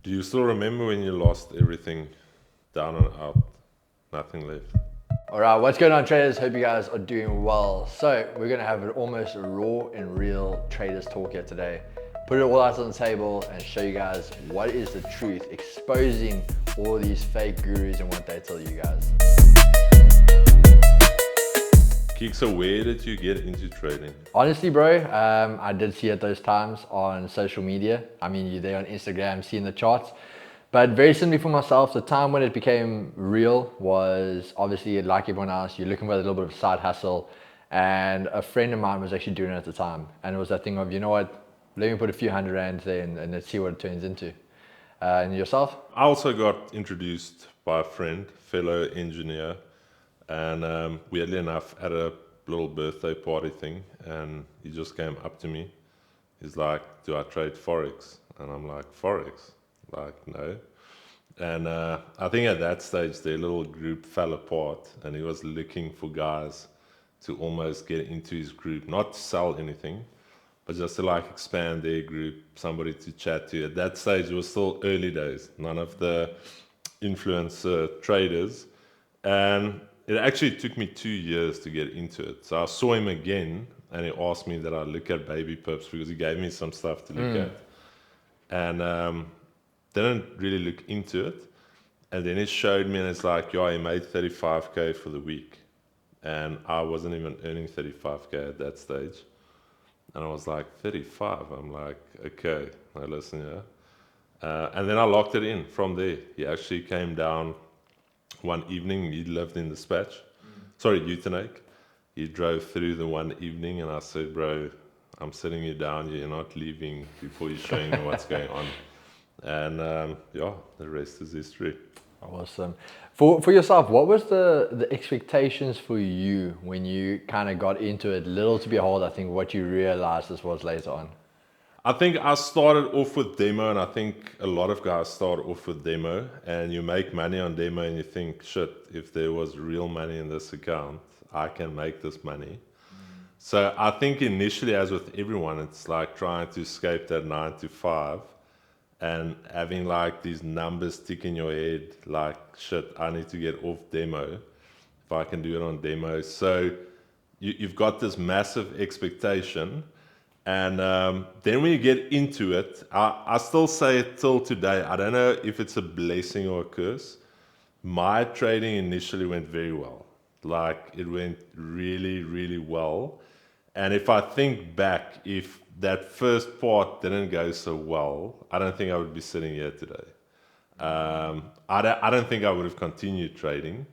Do you still remember when you lost everything down and out, nothing left? All right, what's going on, traders? Hope you guys are doing well. So we're gonna have an almost raw and real traders talk here today. Put it all out on the table and show you guys what is the truth, exposing all these fake gurus and what they tell you guys. Keek, so where did you get into trading? Honestly, bro, I did see it those times on social media. I mean, you're there on Instagram, seeing the charts. But very simply for myself, the time when it became real was obviously like everyone else, you're looking for a little bit of a side hustle. And a friend of mine was actually doing it at the time. And it was that thing of, you know what, let me put a few $100 there and let's see what it turns into. And yourself? I also got introduced by a friend, fellow engineer, and weirdly enough at a little birthday party thing, and he just came up to me. He's like, do I trade Forex? And I'm like, Forex? Like, no. And I think at that stage their little group fell apart, and he was looking for guys to almost get into his group, not to sell anything, but just to like expand their group, somebody to chat to. At that stage it was still early days, none of the influencer traders, and it actually took me 2 years to get into it. So I saw him again, and he asked me that I look at baby pips because he gave me some stuff to look at, and didn't really look into it. And then he showed me, and it's like, yeah, he made 35K for the week, and I wasn't even earning 35K at that stage. And I was like, 35? I'm like, okay, now listen, yeah. And then I locked it in from there. He actually came down one evening. He lived in Dispatch, sorry, Utenake. He drove through the one evening, and I said, bro, I'm sitting you down, you're not leaving before you're showing me what's going on. And yeah, the rest is history. Awesome. For yourself, what was the expectations for you when you kind of got into it? Little to behold, I think, what you realized this was later on. I think I started off with demo, and I think a lot of guys start off with demo, and you make money on demo and you think, shit, if there was real money in this account, I can make this money. So I think initially, as with everyone, it's like trying to escape that 9 to 5 and having like these numbers tick in your head, like, shit, I need to get off demo if I can do it on demo. So you've got this massive expectation. And then when you get into it, I still say it till today, I don't know if it's a blessing or a curse. My trading initially went very well. Like, it went really, really well. And if I think back, if that first part didn't go so well, I don't think I would be sitting here today. I don't think I would have continued trading.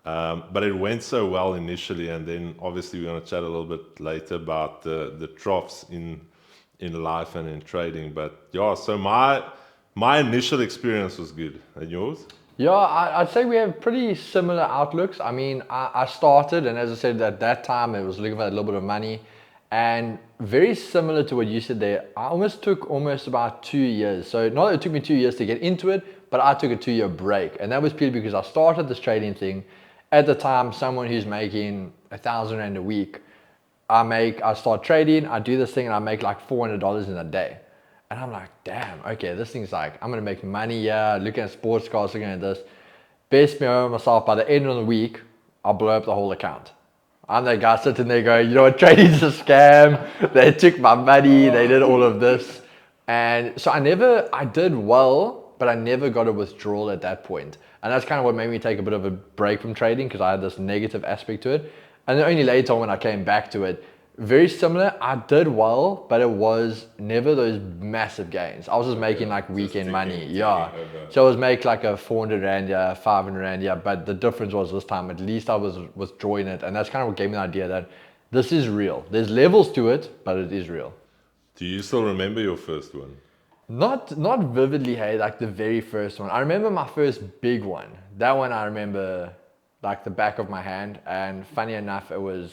But it went so well initially, and then obviously we're going to chat a little bit later about the troughs in life and in trading. But yeah, so my initial experience was good. And yours? Yeah, I'd say we have pretty similar outlooks. I mean, I started, and as I said, at that time, it was looking for a little bit of money. And very similar to what you said there, I took about 2 years. So not that it took me 2 years to get into it, but I took a 2-year break. And that was purely because I started this trading thing. At the time, someone who's making $1,000 a week, I start trading, I do this thing, and I make like $400 in a day. And I'm like, damn, okay, this thing's like, I'm gonna make money, yeah, looking at sports cars, looking at this. Best me over myself, by the end of the week, I'll blow up the whole account. I'm that guy sitting there going, you know what, trading's a scam. They took my money, they did all of this. And so I did well, but I never got a withdrawal at that point. And that's kind of what made me take a bit of a break from trading, because I had this negative aspect to it. And then only later when I came back to it, very similar, I did well, but it was never those massive gains. I was just making like weekend money, yeah. So I was make like a 400 Rand, yeah, 500 Rand, yeah. But the difference was this time, at least I was withdrawing it. And that's kind of what gave me the idea that this is real. There's levels to it, but it is real. Do you still remember your first one? Not vividly, hey, like the very first one. I remember my first big one. That one I remember like the back of my hand. And funny enough, it was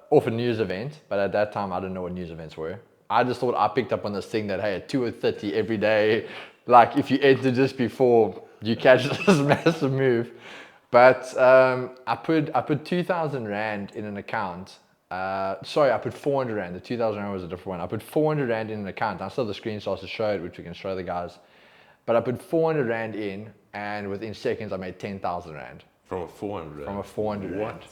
off a news event, but at that time I didn't know what news events were. I just thought I picked up on this thing that, hey, at 2:30 every day, like if you enter just before, you catch this massive move. But I put 2,000 Rand in an account. Sorry, I put 400 Rand. The 2,000 Rand was a different one. I put 400 Rand in an account. I still have the screenshots to show it, which we can show the guys. but I put 400 Rand in, and within seconds I made 10,000 Rand From a 400 from a 400 What?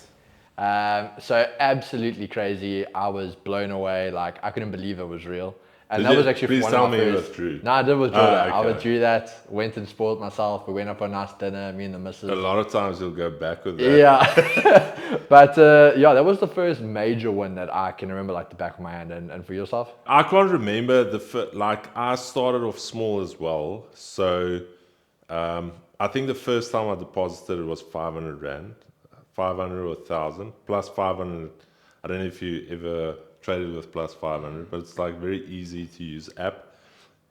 Rand. So absolutely crazy. I was blown away. Like I couldn't believe it was real. And Did that you- was actually please one tell of my me you first. withdrew. No, I did withdraw that. I Okay. withdrew that. Went and spoiled myself. We went up for a nice dinner. Me and the A missus. lot of times you'll go back with that. Yeah, but yeah, that was the first major one that I can remember, like the back of my hand. And for yourself? I can't remember like I started off small as well. So I think the first time I deposited it was 500 Rand, 500 or 1,000 plus 500. I don't know if you ever traded with plus 500, but it's like very easy to use app.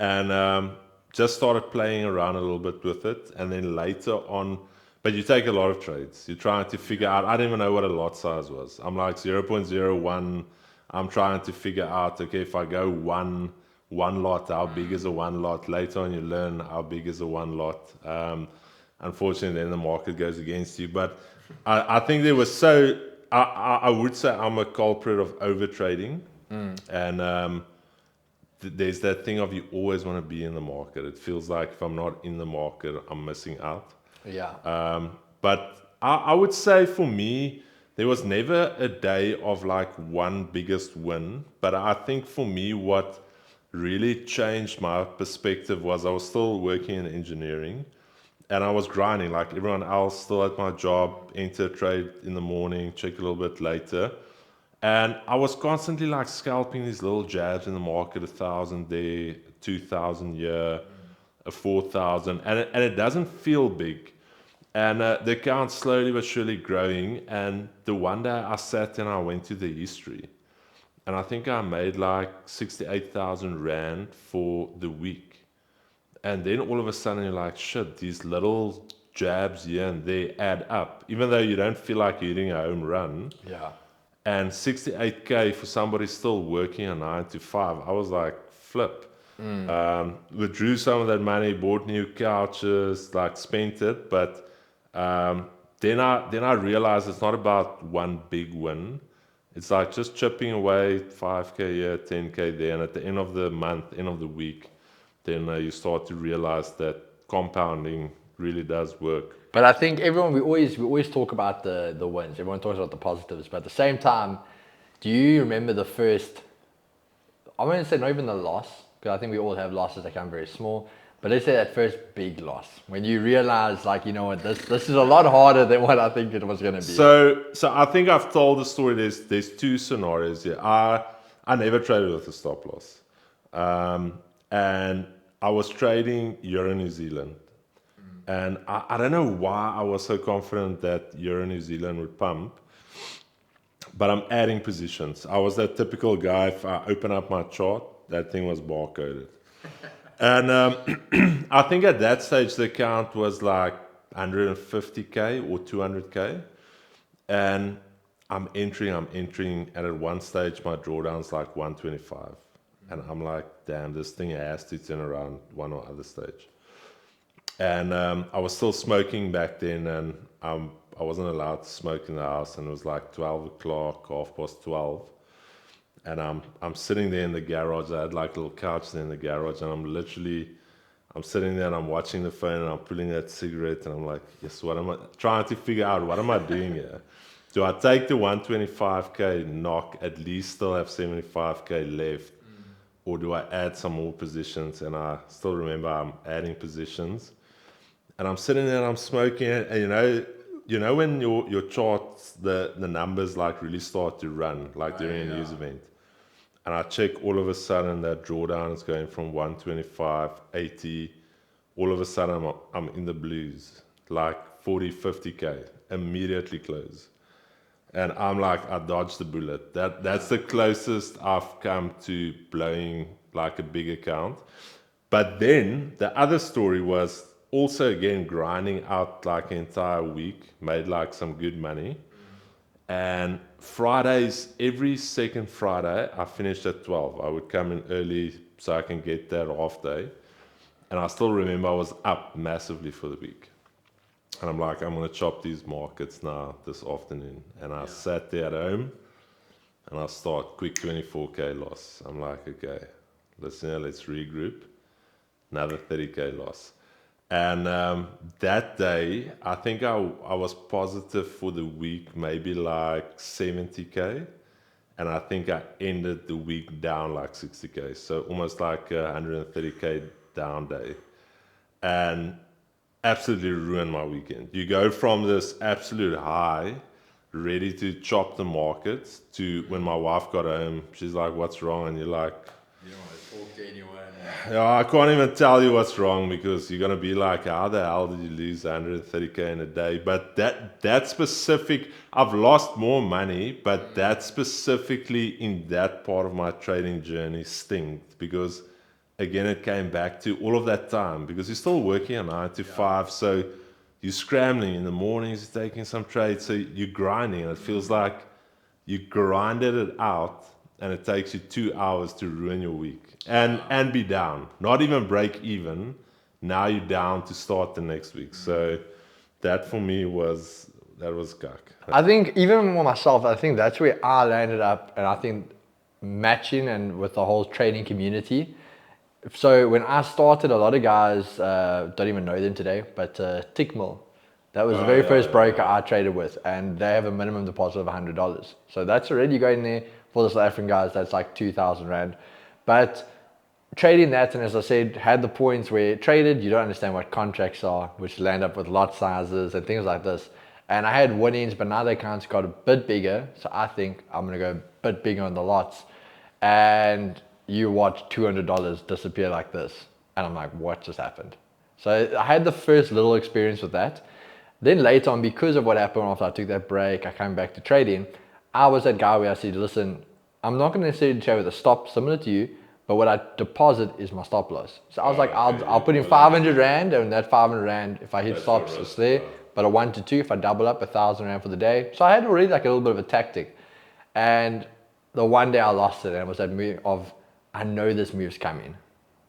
And just started playing around a little bit with it. And then later on, but you take a lot of trades. You're trying to figure out, I didn't even know what a lot size was. I'm like 0.01. I'm trying to figure out, okay, if I go one lot, how big is a one lot? Later on, you learn how big is a one lot. Unfortunately, then the market goes against you. But I think there was I would say I'm a culprit of over trading. And there's that thing of you always want to be in the market. It feels like if I'm not in the market, I'm missing out. Yeah. But I would say for me, there was never a day of like one biggest win. But I think for me, what really changed my perspective was I was still working in engineering and I was grinding like everyone else, still at my job, enter trade in the morning, check a little bit later. And I was constantly like scalping these little jabs in the market, 1,000 there, 2,000 here, a 4,000, and it doesn't feel big. And the account's slowly but surely growing. And the one day I sat and I went to the history, and I think I made like 68,000 Rand for the week. And then all of a sudden you're like, shit, these little jabs here and there add up, even though you don't feel like you're hitting a home run. Yeah. And 68K for somebody still working a 9 to 5, I was like, flip. Withdrew some of that money, bought new couches, like spent it. But then I realized it's not about one big win. It's like just chipping away 5K here, 10K there. And at the end of the month, end of the week, then you start to realize that compounding really does work. But I think everyone, we always talk about the wins. Everyone talks about the positives, but at the same time, do you remember the first? I wouldn't say not even the loss, because I think we all have losses that come very small. But let's say that first big loss when you realize, like, you know what, this is a lot harder than what I think it was going to be. So I think I've told the story. There's two scenarios here. I never traded with a stop loss, and I was trading Euro New Zealand. And I don't know why I was so confident that Euro New Zealand would pump, but I'm adding positions. I was that typical guy, if I open up my chart, that thing was barcoded. And I think at that stage, the account was like 150K or 200K. And I'm entering, and at one stage, my drawdown's like 125. And I'm like, damn, this thing has to turn around one or other stage. And I was still smoking back then, and I wasn't allowed to smoke in the house, and it was like 12 o'clock, 12:30. And I'm sitting there in the garage. I had like a little couch there in the garage, and I'm sitting there and I'm watching the phone and I'm pulling that cigarette, and I'm like, yes, what am I trying to figure out? What am I doing here? Do I take the 125K knock, at least still have 75K left, or do I add some more positions? And I still remember I'm adding positions. And I'm sitting there and I'm smoking it, and you know when your charts, the numbers like really start to run, like during a news event. And I check, all of a sudden that drawdown is going from 125, 80. All of a sudden I'm in the blues, like 40, 50K, immediately close. And I'm like, I dodged the bullet. That's the closest I've come to blowing like a big account. But then the other story was also again grinding out like an entire week, made like some good money. And Fridays, every second Friday, I finished at 12. I would come in early so I can get that half day. And I still remember I was up massively for the week. And I'm like, I'm going to chop these markets now this afternoon. And I sat there at home and I start quick 24K loss. I'm like, okay, let's regroup. another 30K loss. And that day, I think I was positive for the week, maybe like 70K. And I think I ended the week down like 60K. So almost like a 130K down day. And absolutely ruined my weekend. You go from this absolute high, ready to chop the market, to when my wife got home, she's like, "What's wrong?" And you're like, You don't want to talk to anyone. "Yeah, I can't even tell you what's wrong because you're gonna be like, how the hell did you lose 130K in a day?" But that specific, I've lost more money, but that specifically in that part of my trading journey stinged because again it came back to all of that time because you're still working a 9 to 5, so you're scrambling in the mornings, you're taking some trades, so you're grinding, and it feels like you grinded it out, and it takes you 2 hours to ruin your week and be down, not even break even. Now you're down to start the next week. So that for me was gak. I think even for myself, I think that's where I landed up, and I think matching and with the whole trading community. So when I started, a lot of guys don't even know them today, but Tickmill, that was the very first broker I traded with, and they have a minimum deposit of $100. So that's already going there for the South African guys. That's like 2,000 rand. But trading that, and as I said, had the points where traded, you don't understand what contracts are, which land up with lot sizes and things like this. And I had winnings, but now the accounts got a bit bigger, so I think I'm gonna go a bit bigger on the lots. And you watch $200 disappear like this, and I'm like, what just happened? So I had the first little experience with that. Then later on, because of what happened after I took that break, I came back to trading. I was that guy where I said, listen, I'm not going to necessarily trade with a stop similar to you, but what I deposit is my stop loss. So I was like, I'll put in 500 rand, and that 500 rand, if I hit stops, it's there. But a 1 to 2, if I double up, 1,000 rand for the day. So I had already like a little bit of a tactic. And the one day I lost it, and it was that move of, I know this move's coming.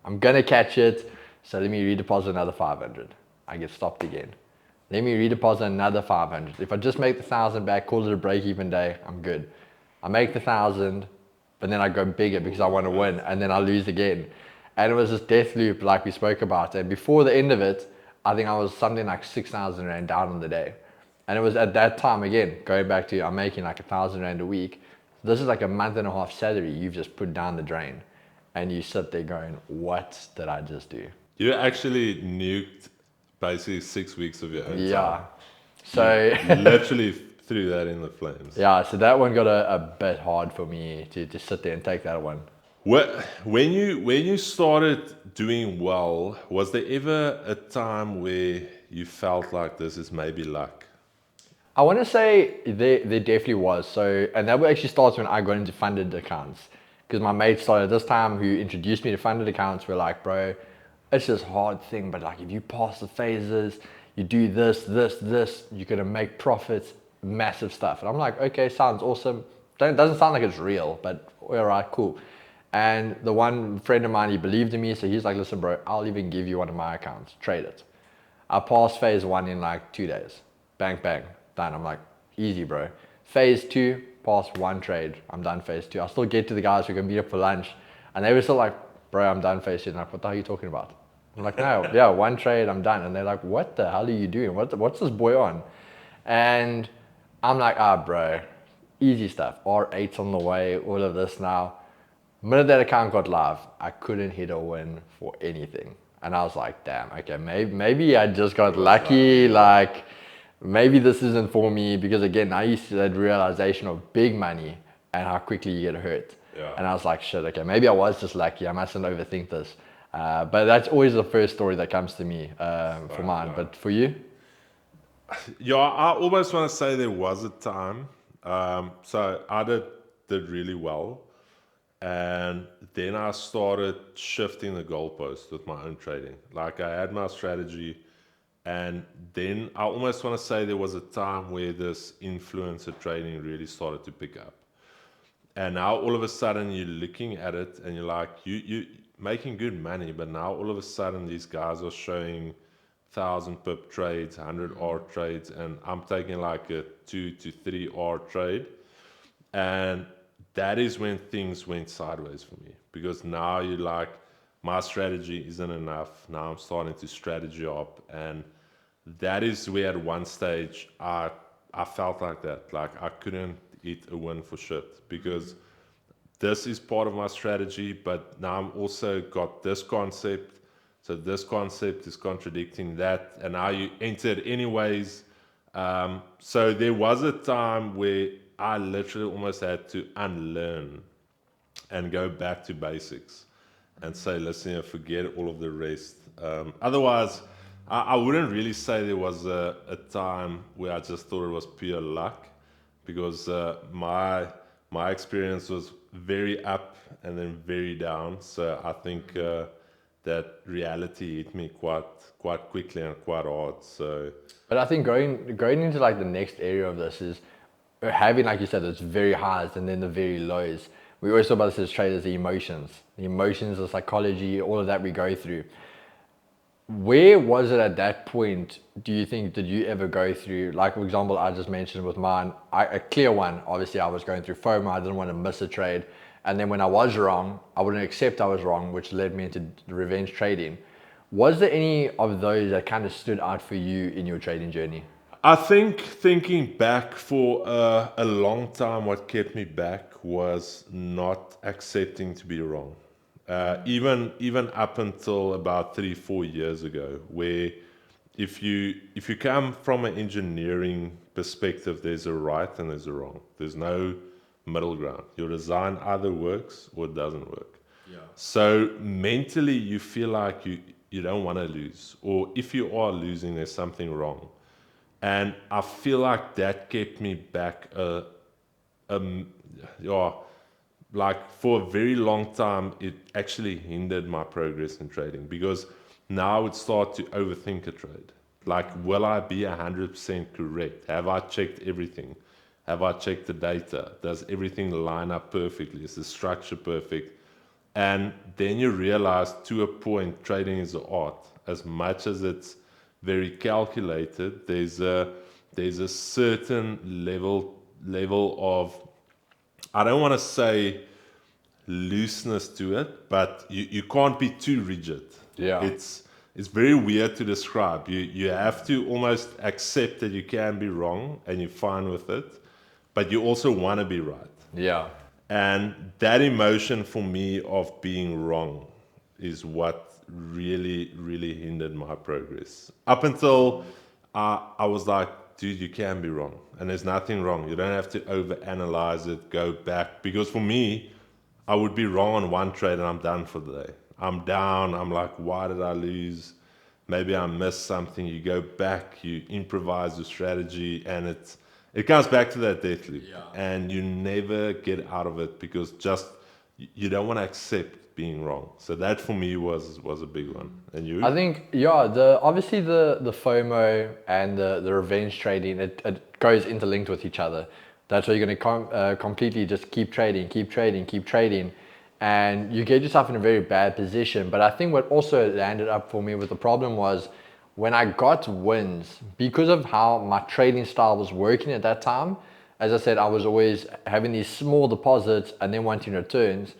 I'm going to catch it, so let me redeposit another 500. I get stopped again. Let me redeposit another 500. If I just make the 1,000 back, call it a break-even day, I'm good. I make the 1,000, but then I go bigger because I want to win, and then I lose again. And it was this death loop like we spoke about. And before the end of it, I think I was something like 6,000 rand down on the day. And it was at that time, again, going back to I'm making like 1,000 rand a week. This is like a month and a half salary you've just put down the drain. And you sit there going, what did I just do? You actually nuked basically 6 weeks of your own time. So You literally threw that in the flames. yeah, so that one got a bit hard for me to just sit there and take that one. When you started doing well, was there ever a time where you felt like this is maybe luck? I want to say there definitely was. So, and that actually starts when I got into funded accounts. Because my mate started this time who introduced me to funded accounts. We're like, bro, it's this hard thing, but like if you pass the phases, you do this, you're gonna make profits, massive stuff. And I'm like, okay, sounds awesome. Doesn't sound like it's real, but all right, cool. And the one friend of mine, he believed in me, so he's like, listen, bro, I'll even give you one of my accounts, trade it. I passed phase 1 in like 2 days. Bang, bang, done. I'm like, easy, bro. Phase 2, passed 1 trade. I'm done phase 2. I still get to the guys who can meet up for lunch, and they were still like, bro, I'm done phase 2. And I'm like, what the hell are you talking about? I'm like, no, yeah, 1 trade, I'm done. And they're like, what the hell are you doing? What's this boy on? And I'm like, bro, easy stuff. R8's on the way, all of this now. The minute that account got live, I couldn't hit a win for anything. And I was like, damn, okay, maybe I just got lucky. Like, maybe this isn't for me. Because again, now you see that realization of big money and how quickly you get hurt. Yeah. And I was like, shit, okay, maybe I was just lucky. I mustn't overthink this. But that's always the first story that comes to me for mine. Yeah. But for you? Yeah, I almost want to say there was a time. So I did really well. And then I started shifting the goalpost with my own trading. Like I had my strategy, and then I almost want to say there was a time where this influencer trading really started to pick up. And now all of a sudden you're looking at it and you're like, you making good money, but now all of a sudden these guys are showing 1,000 pip trades, 100 R trades, and I'm taking like a 2 to 3 R trade. And that is when things went sideways for me, because now you're like, my strategy isn't enough. Now I'm starting to strategy up, and that is where at one stage I felt like that, like I couldn't eat a win for shit because this is part of my strategy, but now I'm also got this concept. So this concept is contradicting that, and now you entered anyways. So there was a time where I literally almost had to unlearn and go back to basics and say, listen, forget all of the rest. Otherwise, I wouldn't really say there was a time where I just thought it was pure luck, because my experience was very up and then very down. So I think that reality hit me quite quickly and quite hard. So But I think going into like the next area of this is having, like you said, those very highs and then the very lows. We always talk about this as traders, the emotions, the psychology, all of that we go through. Where was it at that point, do you think, did you ever go through, like for example, I just mentioned with mine, a clear one, obviously I was going through FOMO, I didn't want to miss a trade. And then when I was wrong, I wouldn't accept I was wrong, which led me into revenge trading. Was there any of those that kind of stood out for you in your trading journey? I think thinking back for a long time, what kept me back was not accepting to be wrong. Even up until about 3-4 years ago, where if you come from an engineering perspective, there's a right and there's a wrong. There's no middle ground. Your design either works or it doesn't work. So mentally, you feel like you don't want to lose, or if you are losing, there's something wrong. And I feel like that kept me back yeah, like for a very long time. It actually hindered my progress in trading, because now I would start to overthink a trade. Like, will I be 100% correct? Have I checked everything? Have I checked the data? Does everything line up perfectly? Is the structure perfect? And then you realize, to a point, trading is an art. As much as it's very calculated, there's a certain level of, I don't want to say looseness to it, but you can't be too rigid. Yeah. It's very weird to describe. You have to almost accept that you can be wrong and you're fine with it, but you also want to be right. Yeah. And that emotion for me of being wrong is what really hindered my progress. Up until I was like, dude, you can be wrong. And there's nothing wrong. You don't have to overanalyze it, go back. Because for me, I would be wrong on one trade and I'm done for the day. I'm down. I'm like, why did I lose? Maybe I missed something. You go back, you improvise your strategy, and it comes back to that death loop. And you never get out of it, because just you don't want to accept being wrong. So that for me was a big one. And you? I think, yeah, obviously the FOMO and the revenge trading, it goes interlinked with each other. That's why you're going to completely just keep trading, and you get yourself in a very bad position. But I think what also landed up for me with the problem was when I got wins, because of how my trading style was working at that time. As I said, I was always having these small deposits and then wanting returns.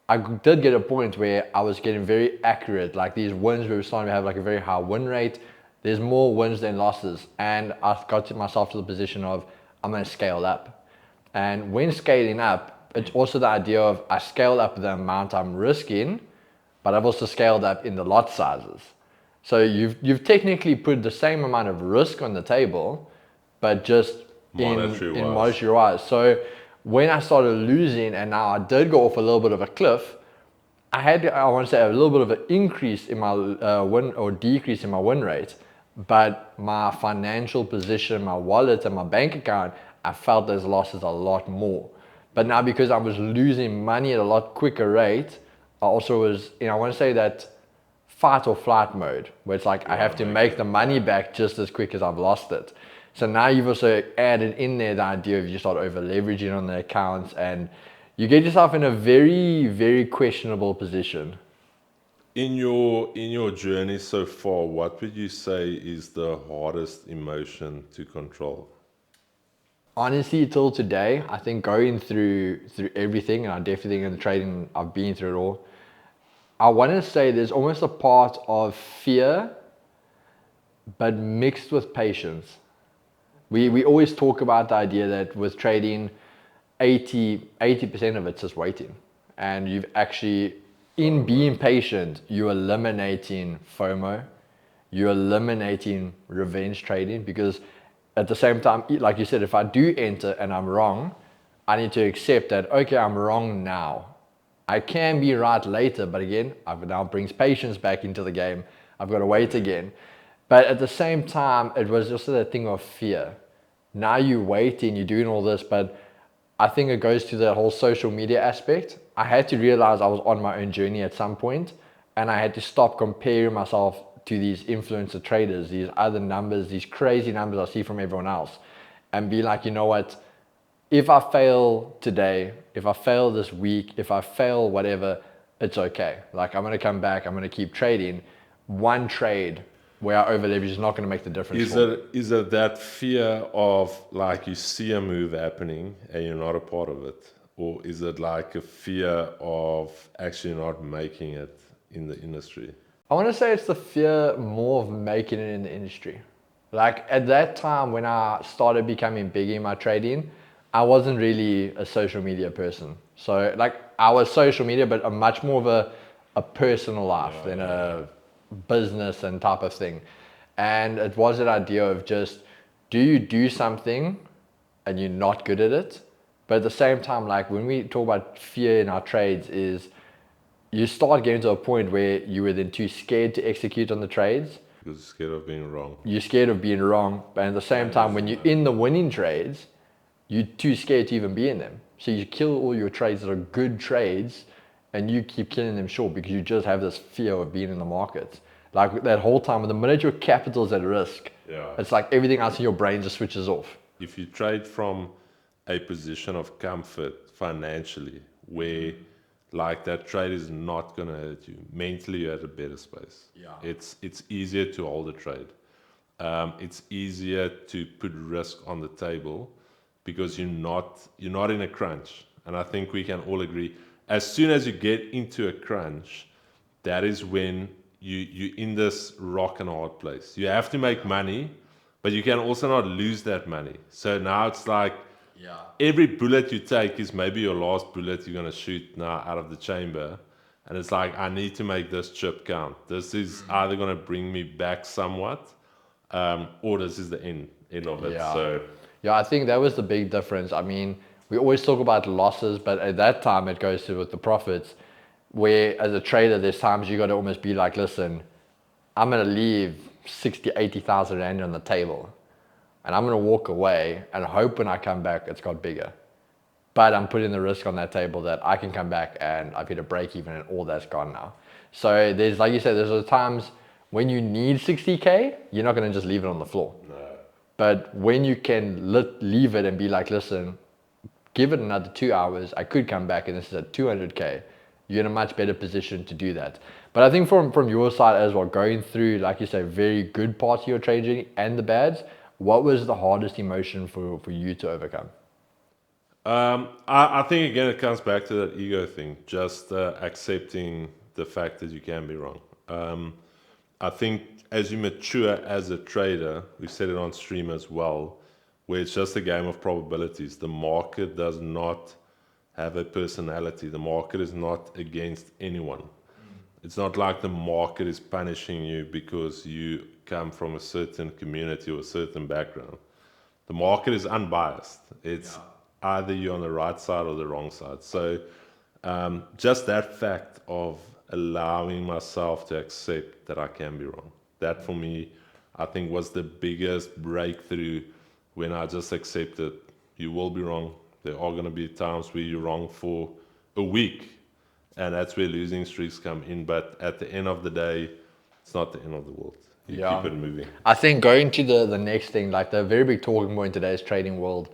I did get a point where I was getting very accurate. Like these wins, we were starting to have like a very high win rate. There's more wins than losses. And I got to myself to the position of, I'm going to scale up. And when scaling up, it's also the idea of I scale up the amount I'm risking, but I've also scaled up in the lot sizes. So you've technically put the same amount of risk on the table, but just in monetary wise. So when I started losing, and now I did go off a little bit of a cliff, I want to say, a little bit of an increase in my win or decrease in my win rate, but my financial position, my wallet and my bank account, I felt those losses a lot more. But now because I was losing money at a lot quicker rate, I also was, I want to say that fight or flight mode, where it's like I have to make the money back just as quick as I've lost it. So now you've also added in there the idea of you start over leveraging on the accounts, and you get yourself in a very questionable position. In your journey so far, what would you say is the hardest emotion to control? Honestly, till today, I think going through everything, and I definitely think in the trading I've been through it all, I want to say there's almost a part of fear, but mixed with patience. We always talk about the idea that with trading, 80% of it's just waiting. And you've actually, in being patient, you're eliminating FOMO, you're eliminating revenge trading, because at the same time, like you said, if I do enter and I'm wrong, I need to accept that, okay, I'm wrong now. I can be right later, but again, I've now brings patience back into the game. I've got to wait again. But at the same time, it was just that thing of fear. Now you're waiting, you're doing all this, but I think it goes to the whole social media aspect. I had to realize I was on my own journey at some point, and I had to stop comparing myself to these influencer traders, these other numbers, these crazy numbers I see from everyone else, and be like, you know what? If I fail today, if I fail this week, if I fail whatever, it's okay. Like, I'm going to come back, I'm going to keep trading. One trade where I over leverage is not going to make the difference. Is it that fear of like you see a move happening and you're not a part of it? Or is it like a fear of actually not making it in the industry? I want to say it's the fear more of making it in the industry. Like at that time when I started becoming big in my trading, I wasn't really a social media person. So like I was social media, but a much more of a personal life than a business and type of thing. And it was that idea of just, do you do something and you're not good at it? But at the same time, like when we talk about fear in our trades is you start getting to a point where you were then too scared to execute on the trades. Because you're scared of being wrong. You're scared of being wrong. But at the same time, when you're in the winning trades, you're too scared to even be in them. So you kill all your trades that are good trades and you keep killing them short because you just have this fear of being in the market. Like that whole time, the minute your capital is at risk, it's like everything else in your brain just switches off. If you trade from a position of comfort financially, where like that trade is not going to hurt you, mentally you're at a better space. It's easier to hold a trade. It's easier to put risk on the table because you're not in a crunch. And I think we can all agree, as soon as you get into a crunch, that is when you're in this rock and hard place. You have to make money, but you can also not lose that money. So now it's like every bullet you take is maybe your last bullet you're going to shoot now out of the chamber. And it's like, I need to make this chip count. This is either going to bring me back somewhat, or this is the end of it. Yeah, I think that was the big difference. I mean, we always talk about losses, but at that time it goes to with the profits, where as a trader, there's times you got to almost be like, listen, I'm going to leave 60, 80,000 Rand on the table and I'm going to walk away and hope when I come back, it's got bigger. But I'm putting the risk on that table that I can come back and I've hit a break even and all that's gone now. So there's, like you said, there's times when you need 60K, you're not going to just leave it on the floor. But when you can leave it and be like, listen, give it another 2 hours, I could come back and this is at 200K, you're in a much better position to do that. But I think from your side as well, going through, like you say, very good parts of your trading and the bads, what was the hardest emotion for you to overcome? I think, again, it comes back to that ego thing, just accepting the fact that you can be wrong. I think as you mature as a trader, we said it on stream as well, where it's just a game of probabilities. The market does not have a personality. The market is not against anyone. It's not like the market is punishing you because you come from a certain community or a certain background. The market is unbiased. It's either you're on the right side or the wrong side. So just that fact of allowing myself to accept that I can be wrong, that for me, I think was the biggest breakthrough, when I just accepted you will be wrong. There are going to be times where you're wrong for a week, and that's where losing streaks come in. But at the end of the day, it's not the end of the world. You keep it moving. I think going to the next thing, like the very big talking point in today's trading world,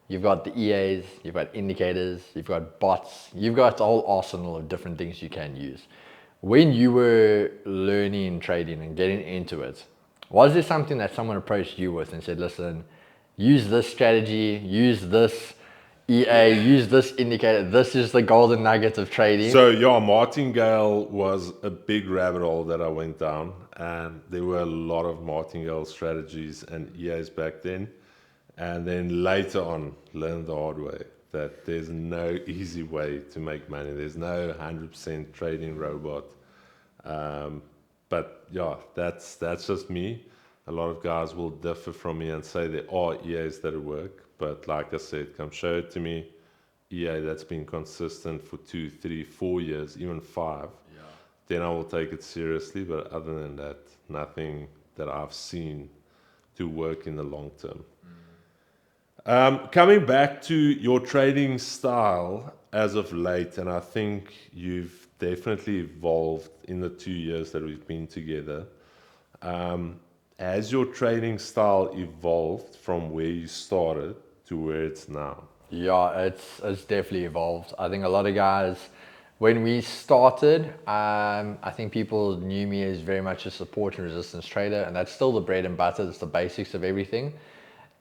you've got the EAs, you've got indicators, you've got bots, you've got the whole arsenal of different things you can use. When you were learning trading and getting into it, was there something that someone approached you with and said, listen, use this strategy, use this EA, use this indicator. This is the golden nugget of trading. So yeah, martingale was a big rabbit hole that I went down, and there were a lot of martingale strategies and EAs back then. And then later on, learned the hard way that there's no easy way to make money. There's no 100% trading robot. But yeah, that's just me. A lot of guys will differ from me and say there are EAs that work. But like I said, come show it to me. EA that's been consistent for 2, 3, 4 years, even 5. Yeah. Then I will take it seriously. But other than that, nothing that I've seen to work in the long term. Coming back to your trading style as of late, and I think you've definitely evolved in the 2 years that we've been together. Has your trading style evolved from where you started to where it's now? Yeah, it's definitely evolved. I think a lot of guys, when we started, I think people knew me as very much a support and resistance trader, and that's still the bread and butter. That's the basics of everything.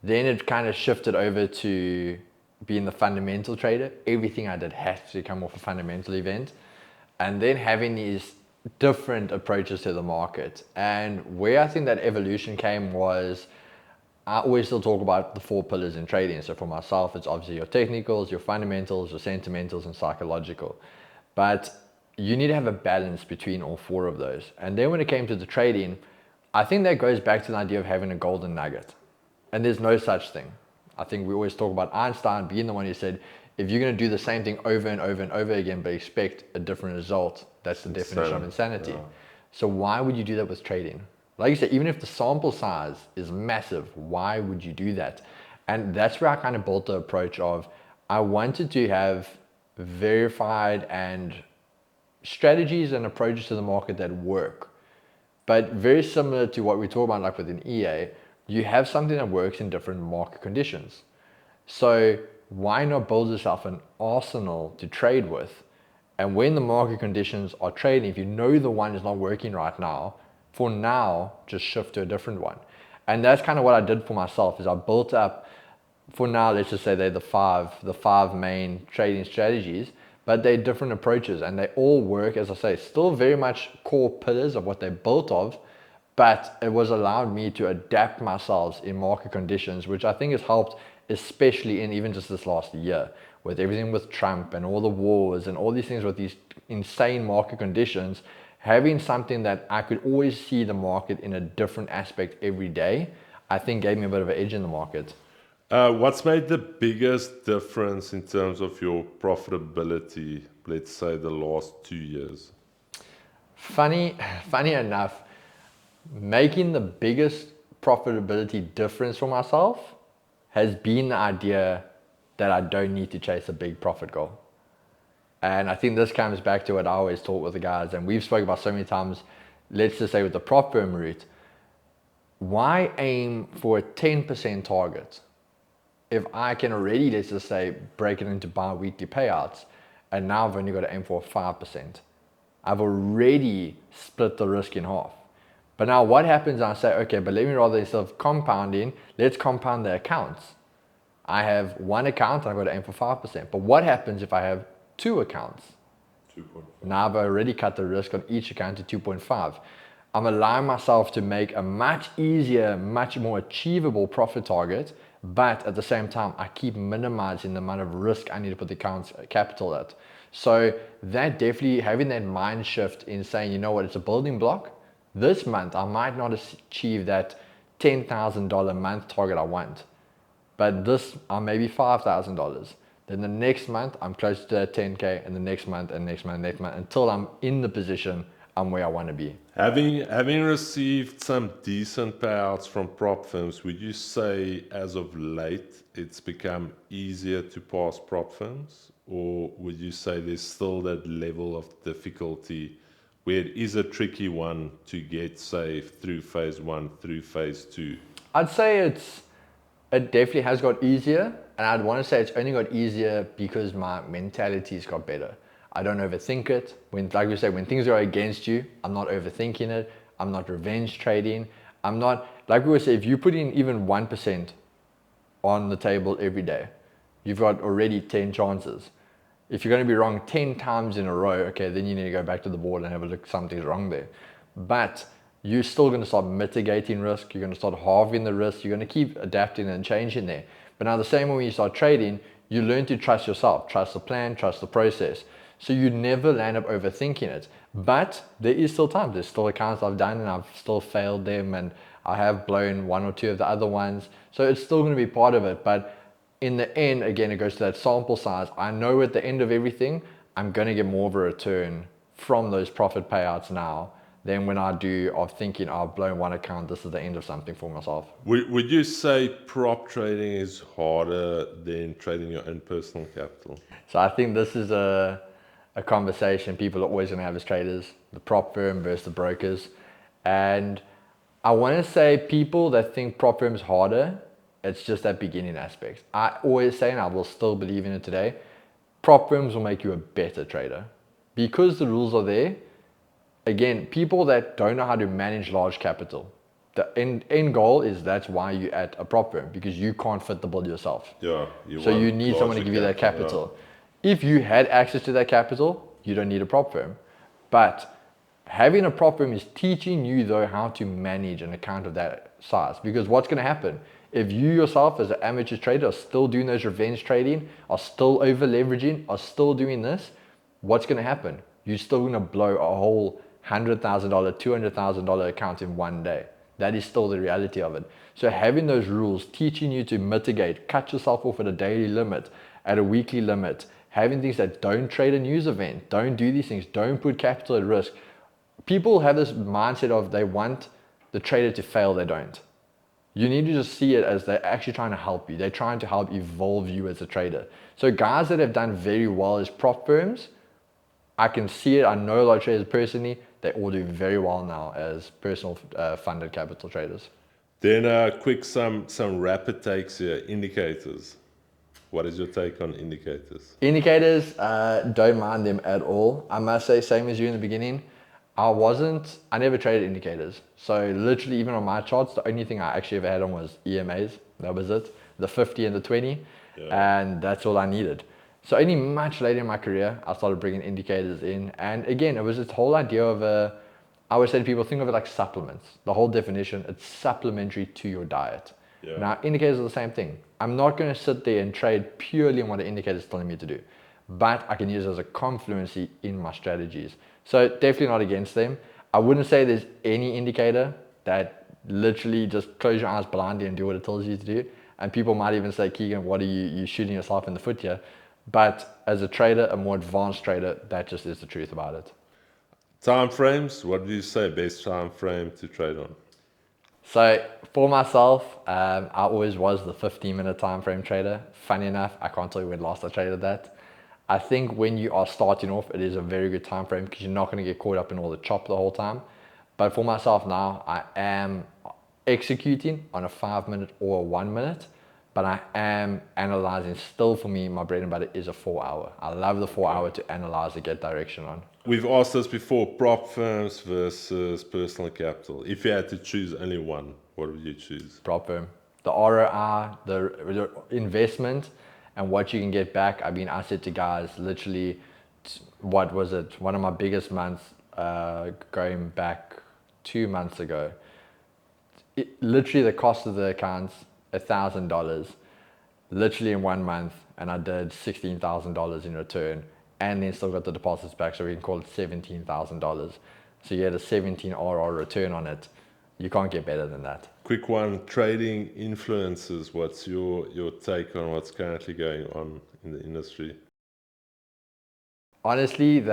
Then it kind of shifted over to being the fundamental trader. Everything I did had to come off a fundamental event. And then having these different approaches to the market. And where I think that evolution came was, I always still talk about the 4 pillars in trading. So for myself, it's obviously your technicals, your fundamentals, your sentimentals, and psychological. But you need to have a balance between all 4 of those. And then when it came to the trading, I think that goes back to the idea of having a golden nugget. And there's no such thing. I think we always talk about Einstein being the one who said, if you're going to do the same thing over and over and over again, but expect a different result, that's the definition of insanity. Yeah. So why would you do that with trading? Like you said, even if the sample size is massive, why would you do that? And that's where I kind of built the approach of, I wanted to have verified and strategies and approaches to the market that work. But very similar to what we talk about, like with an EA, you have something that works in different market conditions. So why not build yourself an arsenal to trade with? And when the market conditions are trading, if you know the one is not working right now, for now, just shift to a different one. And that's kind of what I did for myself, is I built up, for now, let's just say they're the five main trading strategies, but they're different approaches and they all work, as I say, still very much core pillars of what they're built of, but it was allowed me to adapt myself in market conditions, which I think has helped, especially in even just this last year, with everything with Trump and all the wars and all these things with these insane market conditions. Having something that I could always see the market in a different aspect every day, I think gave me a bit of an edge in the market. What's made the biggest difference in terms of your profitability, let's say the last 2 years? Funny enough, making the biggest profitability difference for myself has been the idea that I don't need to chase a big profit goal. And I think this comes back to what I always talk with the guys, and we've spoken about so many times, let's just say with the prop firm route, why aim for a 10% target if I can already, let's just say, break it into bi-weekly payouts, and now I've only got to aim for 5%. I've already split the risk in half. But now what happens, I say, okay, but let me rather, instead of compounding, let's compound the accounts. I have one account and I've got to aim for 5%. But what happens if I have 2 accounts? 2.5. Now I've already cut the risk on each account to 2.5. I'm allowing myself to make a much easier, much more achievable profit target, but at the same time, I keep minimizing the amount of risk I need to put the account's capital at. So that definitely, having that mind shift in saying, you know what, it's a building block. This month, I might not achieve that $10,000 month target I want, but this, I'm maybe $5,000. Then the next month, I'm close to that 10K, and the next month, and next month, and next month, until I'm in the position I'm where I want to be. Having received some decent payouts from prop firms, would you say as of late it's become easier to pass prop firms? Or would you say there's still that level of difficulty where it is a tricky one to get, say, through phase 1, through phase 2? I'd say it definitely has got easier, and I'd want to say it's only got easier because my mentality's got better. I don't overthink it. Like we say, when things are against you, I'm not overthinking it. I'm not revenge trading. I'm not, like we would say, if you put in even 1% on the table every day, You've got already 10 chances. If you're going to be wrong 10 times in a row, okay, then you need to go back to the board and have a look, something's wrong there. But you're still going to start mitigating risk. You're going to start halving the risk. You're going to keep adapting and changing there. But now the same way when you start trading, you learn to trust yourself, trust the plan, trust the process. So you never land up overthinking it. But there is still time. There's still accounts I've done and I've still failed them, and I have blown one or two of the other ones. So it's still going to be part of it. But in the end, again, it goes to that sample size. I know at the end of everything, I'm going to get more of a return from those profit payouts now than when I do of thinking, oh, I've blown one account, this is the end of something for myself. Would you say prop trading is harder than trading your own personal capital? So I think this is a conversation people are always going to have as traders, the prop firm versus the brokers. And I want to say people that think prop firm is harder, it's just that beginning aspect. I always say, and I will still believe in it today, prop firms will make you a better trader. Because the rules are there, again, people that don't know how to manage large capital, the end goal is that's why you're at a prop firm, because you can't fit the bill yourself. Yeah. So you need someone to give you that capital. Yeah. If you had access to that capital, you don't need a prop firm. But having a prop firm is teaching you, though, how to manage an account of that size. Because what's going to happen? If you yourself as an amateur trader are still doing those revenge trading, are still over leveraging, are still doing this, what's going to happen? You're still going to blow a whole $100,000, $200,000 account in one day. That is still the reality of it. So having those rules, teaching you to mitigate, cut yourself off at a daily limit, at a weekly limit, having things that don't trade a news event, don't do these things, don't put capital at risk. People have this mindset of they want the trader to fail, they don't. You need to just see it as they're actually trying to help you. They're trying to help evolve you as a trader. So guys that have done very well as prop firms, I can see it. I know a lot of traders personally. They all do very well now as personal funded capital traders. Then quick some rapid takes here. Indicators. What is your take on indicators? Indicators, don't mind them at all. I must say, same as you in the beginning, I never traded indicators. So literally even on my charts, the only thing I actually ever had on was EMAs. That was it. The 50 and the 20. Yeah. And that's all I needed. So only much later in my career, I started bringing indicators in. And again, it was this whole idea of, I would say to people, think of it like supplements. The whole definition, it's supplementary to your diet. Yeah. Now, indicators are the same thing. I'm not going to sit there and trade purely on what the indicator is telling me to do, but I can use it as a confluency in my strategies. So definitely not against them. I wouldn't say there's any indicator that literally just close your eyes blindly and do what it tells you to do. And people might even say, Keegan, what are you shooting yourself in the foot here? But as a trader, a more advanced trader, that just is the truth about it. Time frames, what do you say best time frame to trade on? So for myself, I always was the 15-minute time frame trader. Funny enough, I can't tell you when last I traded that. I think when you are starting off, it is a very good time frame because you're not going to get caught up in all the chop the whole time. But for myself now, I am executing on a 5-minute or a 1-minute, but I am analyzing. Still, for me, my bread and butter is a 4-hour. I love the 4-hour to analyze and get direction on. We've asked this before, prop firms versus personal capital. If you had to choose only one, what would you choose? Prop firm. The ROI, the investment, and what you can get back. I mean, I said to guys, literally, what was it? One of my biggest months, going back 2 months ago. Literally, the cost of the accounts, $1,000, literally in 1 month, and I did $16,000 in return, and then still got the deposits back, so we can call it $17,000. So you had a 17 RR return on it. You can't get better than that. Quick one, trading influencers. What's your take on what's currently going on in the industry? Honestly,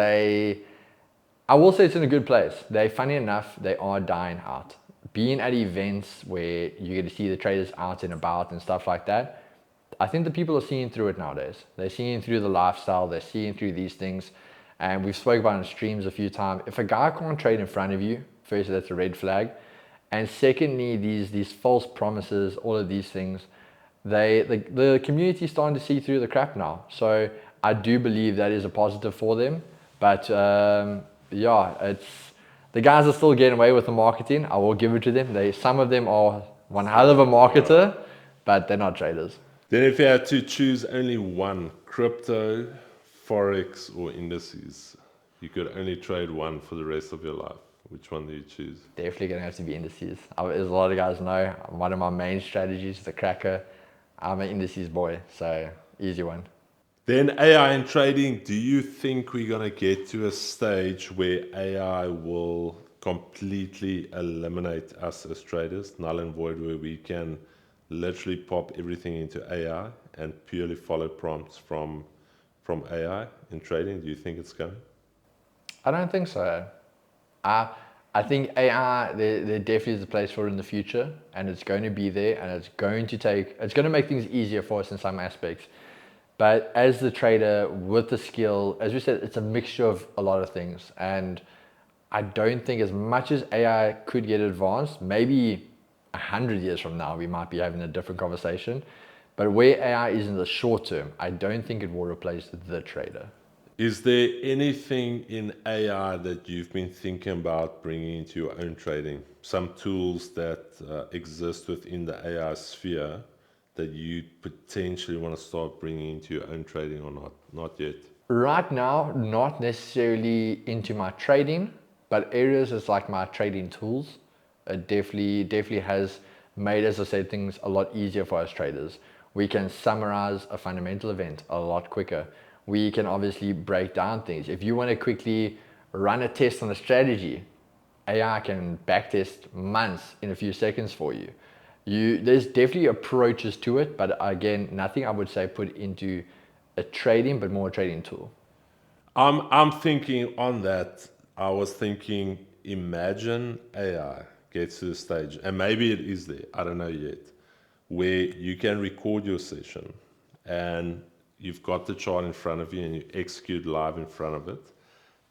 I will say it's in a good place. Funny enough, they are dying out. Being at events where you get to see the traders out and about and stuff like that, I think the people are seeing through it nowadays. They're seeing through the lifestyle, they're seeing through these things. And we've spoken about it in streams a few times. If a guy can't trade in front of you, firstly, that's a red flag. And secondly, these false promises, all of these things, the community is starting to see through the crap now. So I do believe that is a positive for them. But the guys are still getting away with the marketing. I will give it to them. Some of them are one hell of a marketer, but they're not traders. Then if you had to choose only one, crypto, forex, or indices, you could only trade one for the rest of your life. Which one do you choose? Definitely gonna have to be indices. As a lot of guys know, one of my main strategies is the cracker. I'm an indices boy, so easy one. Then AI and trading, do you think we're going to get to a stage where AI will completely eliminate us as traders, null and void, where we can literally pop everything into AI and purely follow prompts from AI in trading? Do you think it's coming? I don't think so. I think AI, there definitely is a place for it in the future, and it's going to be there, and it's going to make things easier for us in some aspects. But as the trader with the skill, as we said, it's a mixture of a lot of things. And I don't think as much as AI could get advanced, maybe 100 years from now, we might be having a different conversation. But where AI is in the short term, I don't think it will replace the trader. Is there anything in AI that you've been thinking about bringing into your own trading? Some tools that exist within the AI sphere that you potentially want to start bringing into your own trading or not? Not yet. Right now, not necessarily into my trading, but areas is like my trading tools. It definitely has made, as I said, things a lot easier for us traders. We can summarize a fundamental event a lot quicker. We can obviously break down things. If you want to quickly run a test on a strategy, AI can backtest months in a few seconds for you. There's definitely approaches to it, but again, nothing I would say put into a trading, but more a trading tool. I'm thinking on that. I was thinking, imagine AI gets to the stage, and maybe it is there, I don't know yet, where you can record your session and you've got the chart in front of you and you execute live in front of it.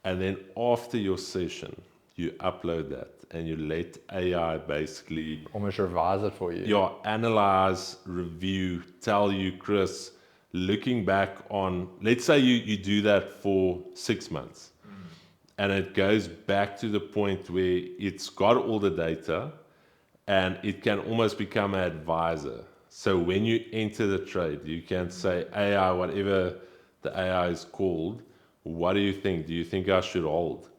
And then after your session, you upload that and you let AI basically Almost revise it for you. analyze, review, tell you, Chris, looking back on, let's say you do that for 6 months and it goes back to the point where it's got all the data and it can almost become an advisor. So when you enter the trade, you can say, AI, whatever the AI is called, what do you think? Do you think I should hold?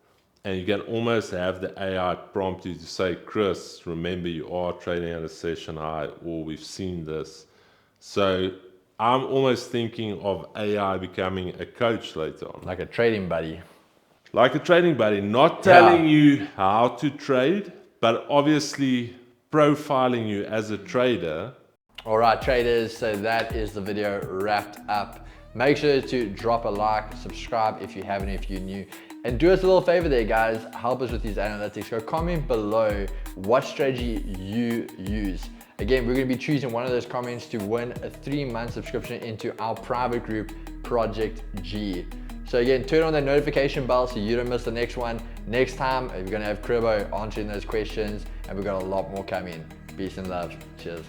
And you can almost have the AI prompt you to say, Chris, remember you are trading at a session high, or we've seen this. So I'm almost thinking of AI becoming a coach later on. Like a trading buddy. Like a trading buddy, not telling you how to trade, but obviously profiling you as a trader. All right, traders, so that is the video wrapped up. Make sure to drop a like, subscribe if you haven't, if you're new. And do us a little favor there, guys. Help us with these analytics. Go comment below what strategy you use. Again, we're going to be choosing one of those comments to win a 3-month subscription into our private group, Project G. So again, turn on that notification bell so you don't miss the next one. Next time, we're going to have Kribo answering those questions, and we've got a lot more coming. Peace and love. Cheers.